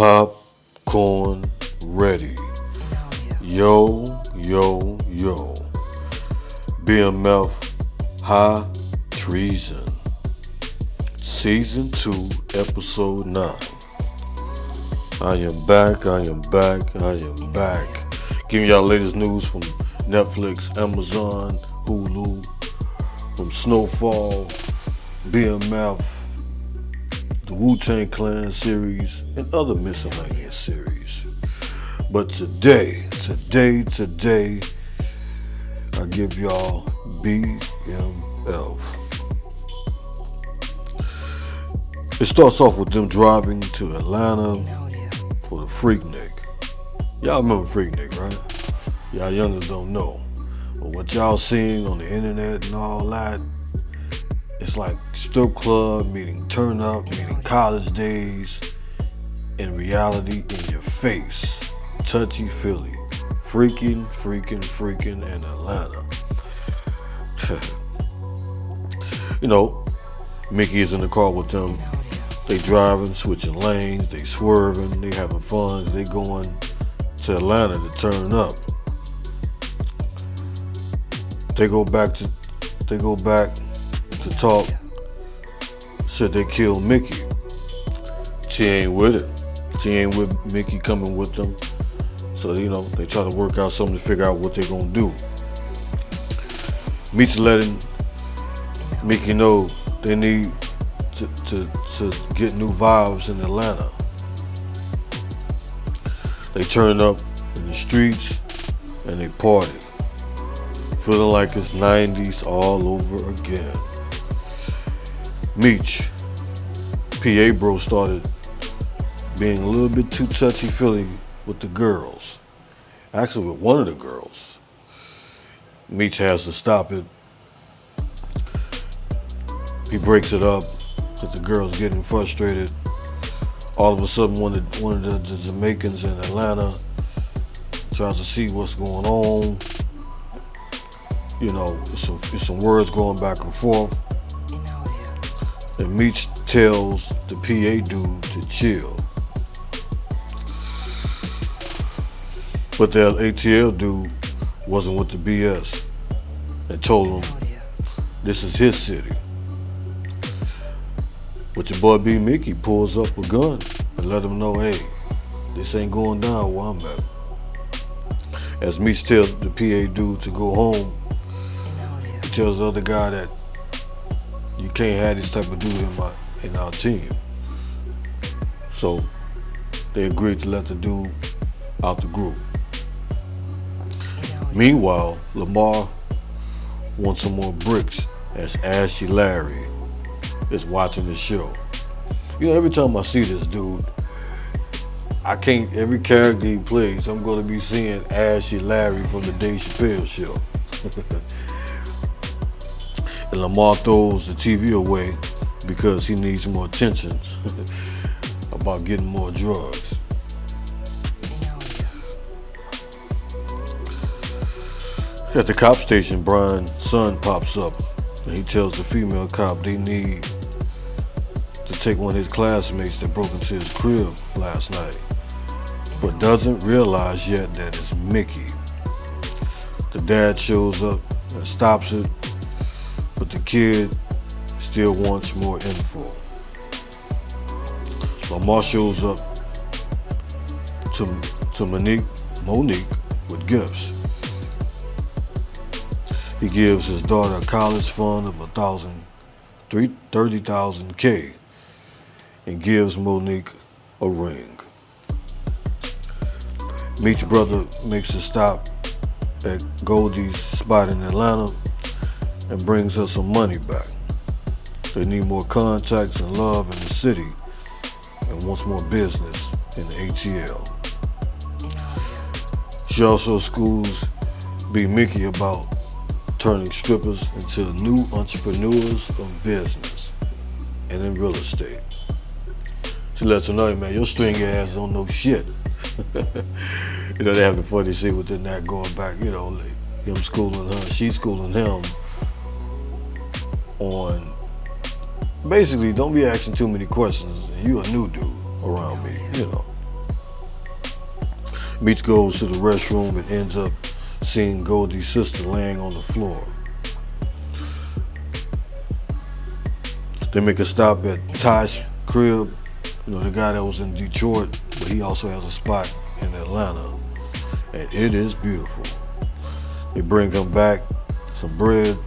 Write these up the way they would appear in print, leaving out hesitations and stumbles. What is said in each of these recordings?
Popcorn ready. Yo, yo, yo. BMF High Treason. Season 2, Episode 9. I am back. Giving y'all latest news from Netflix, Amazon, Hulu, from Snowfall, BMF, the Wu-Tang Clan series, and other miscellaneous series. But today, I give y'all BMF. It starts off with them driving to Atlanta for the Freaknik. Y'all remember Freaknik, right? Y'all youngers don't know. But what y'all seeing on the internet and all that, it's like strip club meeting turn up, meeting college days, in reality in your face. Touchy feely. Freaking in Atlanta. You know, Mickey is in the car with them. They driving, switching lanes, they swerving, they having fun. They going to Atlanta to turn up. They go back to talk. Said they killed Mickey. She ain't with it. She ain't with Mickey coming with them. So, they try to work out something to figure out what they're gonna do. Meech letting Mickey know they need to get new vibes in Atlanta. They turn up in the streets and they party. Feeling like it's 90s all over again. Meech, PA bro, started being a little bit too touchy-feely with the girls. Actually, with one of the girls. Meech has to stop it. He breaks it up because the girl's getting frustrated. All of a sudden, one of the Jamaicans in Atlanta tries to see what's going on. It's some words going back and forth. And Meech tells the PA dude to chill. But the ATL dude wasn't with the BS and told him this is his city. But your boy B. Mickey pulls up a gun and let him know, hey, this ain't going down where I'm at. As Meech tells the PA dude to go home, he tells the other guy that you can't have this type of dude in our team. So they agreed to let the dude out the group. Meanwhile, Lamar wants some more bricks as Ashy Larry is watching the show. Every time I see this dude, every character he plays, I'm gonna be seeing Ashy Larry from the Dave Chappelle show. And Lamar throws the TV away because he needs more attention about getting more drugs. At the cop station, Brian's son pops up and he tells the female cop they need to take one of his classmates that broke into his crib last night, but doesn't realize yet that it's Mickey. The dad shows up and stops it, but the kid still wants more info. Lamar shows up to Monique with gifts. He gives his daughter a college fund of $30,000 and gives Monique a ring. Meech's brother makes a stop at Goldie's spot in Atlanta and brings her some money back. They need more contacts and love in the city and wants more business in the ATL. She also schools B. Mickey about turning strippers into new entrepreneurs of business and in real estate. She lets her know, hey, man, your stringy ass don't know shit. They have the funny shit within that going back, him schooling her, she schooling him on basically don't be asking too many questions. You a new dude around me, Meech goes to the restroom and ends up seeing Goldie's sister laying on the floor. They make a stop at Ty's crib, the guy that was in Detroit, but he also has a spot in Atlanta, and it is beautiful. They bring him back some bread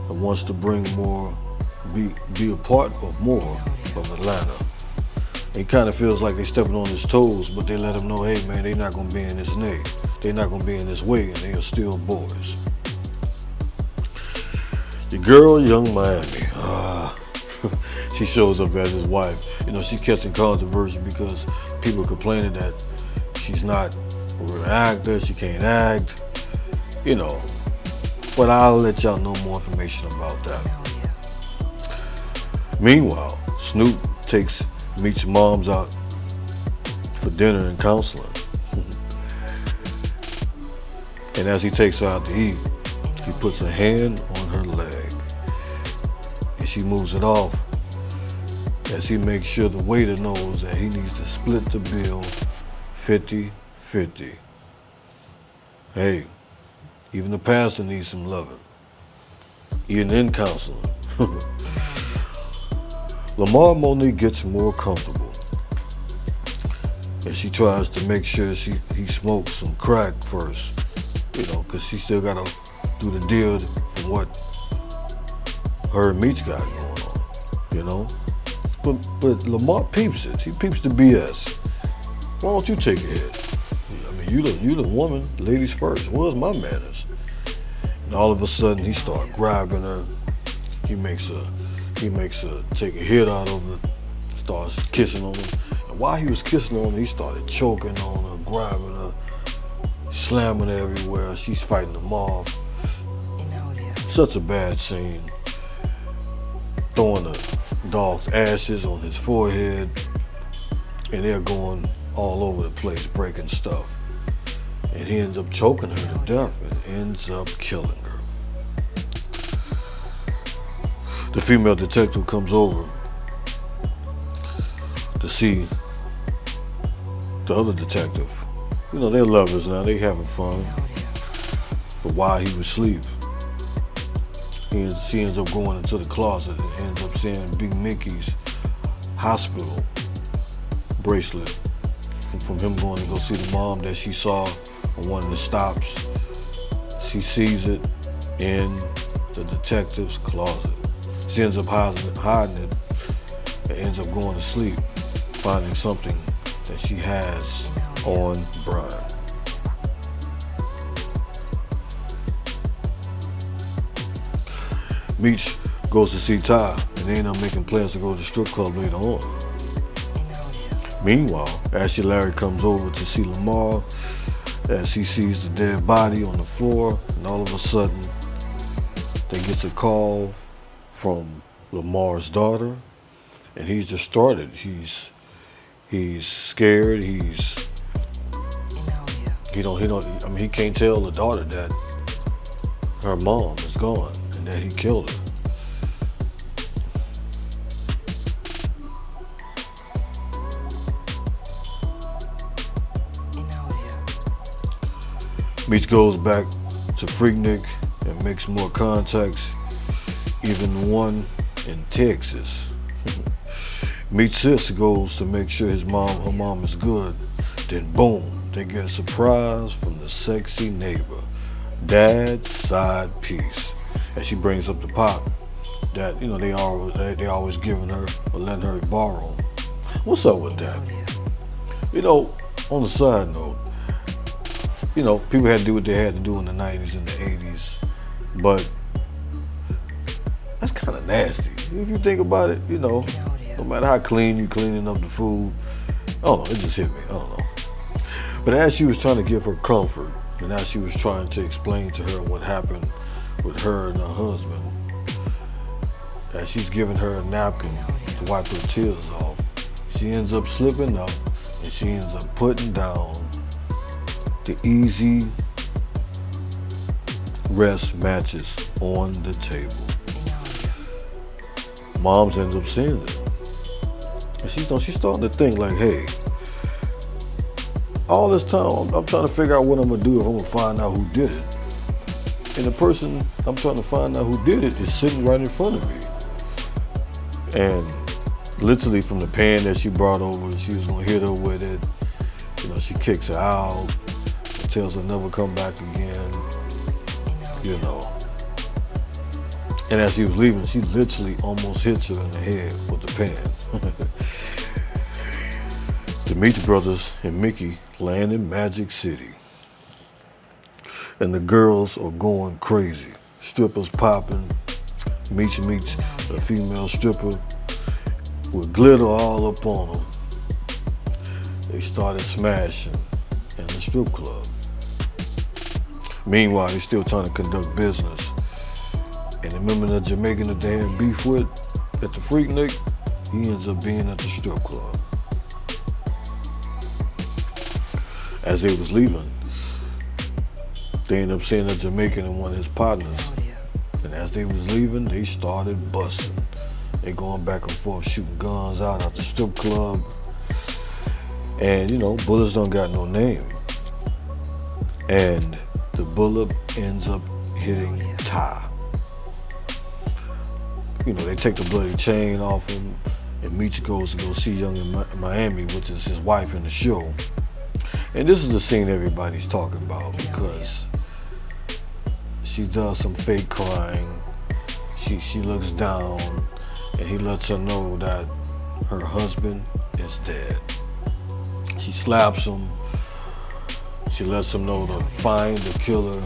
and wants to bring more, be a part of more of Atlanta. He kind of feels like they're stepping on his toes, but they let him know, hey man, they're not gonna be in his neck. They're not gonna be in his way, and they are still boys. Your girl, Young Miami. She shows up as his wife. She's catching controversy because people complaining that she's not a real actor, she can't act, But I'll let y'all know more information about that. Meanwhile, Snoop takes Meech's moms out for dinner and counseling. And as he takes her out to eat, he puts a hand on her leg. And she moves it off as he makes sure the waiter knows that he needs to split the bill 50-50. Hey, even the pastor needs some loving, even in counseling. Lamar Monique gets more comfortable and she tries to make sure he smokes some crack first, because she still gotta do the deal from what her and Meech got going on, But Lamar peeps it. He peeps the BS. Why don't you take a hit? I mean, you the woman, ladies first. Where's my manners? And all of a sudden, he starts grabbing her. He makes her take a hit out of it. Starts kissing on her. And while he was kissing on her, he started choking on her, grabbing her, slamming her everywhere. She's fighting him off. Such a bad scene. Throwing the dog's ashes on his forehead, and they're going all over the place, breaking stuff. And he ends up choking her to death and ends up killing her. The female detective comes over to see the other detective. They're lovers now, they having fun. But while he was asleep, she ends up going into the closet and ends up seeing Big Mickey's hospital bracelet from him going to go see the mom that she saw on one of the stops. She sees it in the detective's closet. She ends up hiding it and ends up going to sleep, finding something that she has on Brian. Meech goes to see Ty, and they end up making plans to go to the strip club later on. Meanwhile, Ashley Larry comes over to see Lamar as he sees the dead body on the floor, and all of a sudden, they get a call from Lamar's daughter, and he's distraught. He's scared. He can't tell the daughter that her mom is gone and that he killed her. Meech goes back to Freaknik and makes more contacts, even one in Texas. Meech's sis goes to make sure her mom is good. Then boom, they get a surprise from the sexy neighbor, Dad's side piece. And she brings up the pot that they always giving her or letting her borrow. What's up with that? On the side note, people had to do what they had to do in the 90s and the 80s, but that's kind of nasty. If you think about it, no matter how clean you cleaning up the food, I don't know, it just hit me, I don't know. But as she was trying to give her comfort, and as she was trying to explain to her what happened with her and her husband, as she's giving her a napkin to wipe her tears off, she ends up slipping up and she ends up putting down the Easy Rest matches on the table. Moms ends up seeing it. And she's starting to think like, hey, all this time, I'm trying to figure out what I'm gonna do if I'm gonna find out who did it. And the person I'm trying to find out who did it is sitting right in front of me. And literally from the pan that she brought over, she was gonna hit her with it. You know, she kicks her out, tells her never come back again, you know. And as he was leaving, she literally almost hits her in the head with the pan. The Meech brothers and Mickey land in Magic City. And the girls are going crazy. Strippers popping. Meech meets a female stripper with glitter all up on them. They started smashing in the strip club. Meanwhile, he's still trying to conduct business. And remember the Jamaican that they had beef with at the Freaknik? He ends up being at the strip club. As they was leaving, they ended up seeing a Jamaican and one of his partners. And as they was leaving, they started busting. They going back and forth, shooting guns out at the strip club. And you know, bullets don't got no name. And the bullet ends up hitting Ty. You know, they take the bloody chain off him, and Meech goes to go see Young in Miami, which is his wife in the show. And this is the scene everybody's talking about because she does some fake crying. She looks down, and he lets her know that her husband is dead. She slaps him. She lets him know to find the killer